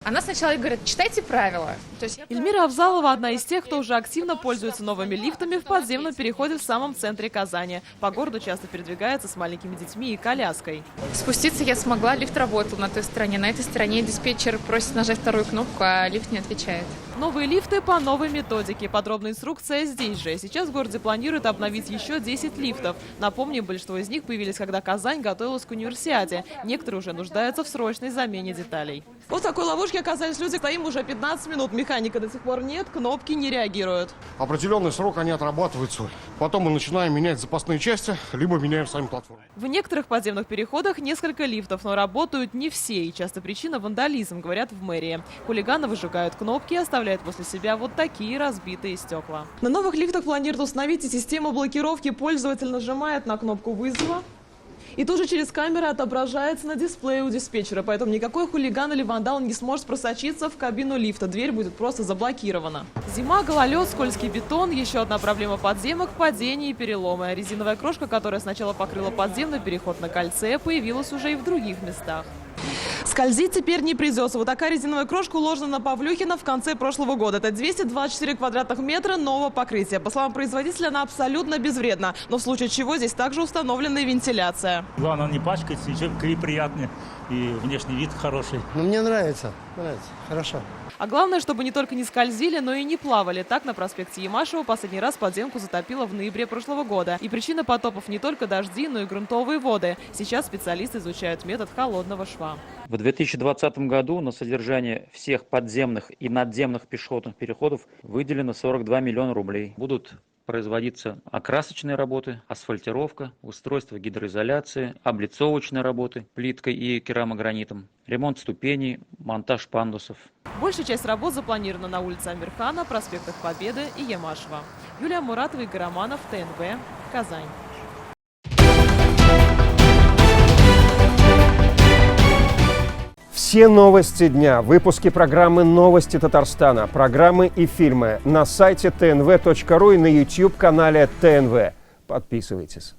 Она сначала говорит, читайте правила. Эльмира Авзалова – одна из тех, кто уже активно пользуется новыми лифтами в подземном переходе в самом центре Казани. По городу часто передвигается с маленькими детьми и коляской. Спуститься я смогла, лифт работал на той стороне. На этой стороне диспетчер просит нажать вторую кнопку, а лифт не отвечает. Новые лифты по новой методике. Подробная инструкция здесь же. Сейчас в городе планируют обновить еще 10 лифтов. Напомним, большинство из них появились, когда Казань готовилась к универсиаде. Некоторые уже нуждаются в срочной замене деталей. Вот в такой ловушке оказались люди. Стоим уже 15 минут. Механика до сих пор нет, кнопки не реагируют. Определенный срок они отрабатывают свой. Потом мы начинаем менять запасные части, либо меняем сами платформу. В некоторых подземных переходах несколько лифтов, но работают не все. И часто причина – вандализм, говорят в мэрии. Хулиганы выжигают кнопки и оставляют после себя вот такие разбитые стекла. На новых лифтах планируют установить и систему блокировки. Пользователь нажимает на кнопку вызова, и тут же через камеры отображается на дисплее у диспетчера. Поэтому никакой хулиган или вандал не сможет просочиться в кабину лифта. Дверь будет просто заблокирована. Зима, гололед, скользкий бетон. Еще одна проблема подземок – падения и переломы. Резиновая крошка, которая сначала покрыла подземный переход на кольце, появилась уже и в других местах. Скользить теперь не придется. Вот такая резиновая крошка уложена на Павлюхина в конце прошлого года. Это 224 квадратных метра нового покрытия. По словам производителя, она абсолютно безвредна. Но в случае чего здесь также установлена и вентиляция. Главное, не пачкается, еще приятный и внешний вид хороший. Ну, мне нравится, хорошо. А главное, чтобы не только не скользили, но и не плавали. Так на проспекте Ямашева последний раз подземку затопило в ноябре прошлого года. И причина потопов не только дожди, но и грунтовые воды. Сейчас специалисты изучают метод холодного шва. В 2020 году на содержание всех подземных и надземных пешеходных переходов выделено 42 миллиона рублей. Будут производиться окрасочные работы, асфальтировка, устройство гидроизоляции, облицовочные работы плиткой и керамогранитом, ремонт ступеней, монтаж пандусов. Большая часть работ запланирована на улице Амирхана, проспектах Победы и Ямашева. Юлия Муратова, Игорь Романов, ТНВ, Казань. Все новости дня, выпуски программы «Новости Татарстана», программы и фильмы на сайте tnv.ru и на YouTube-канале ТНВ. Подписывайтесь.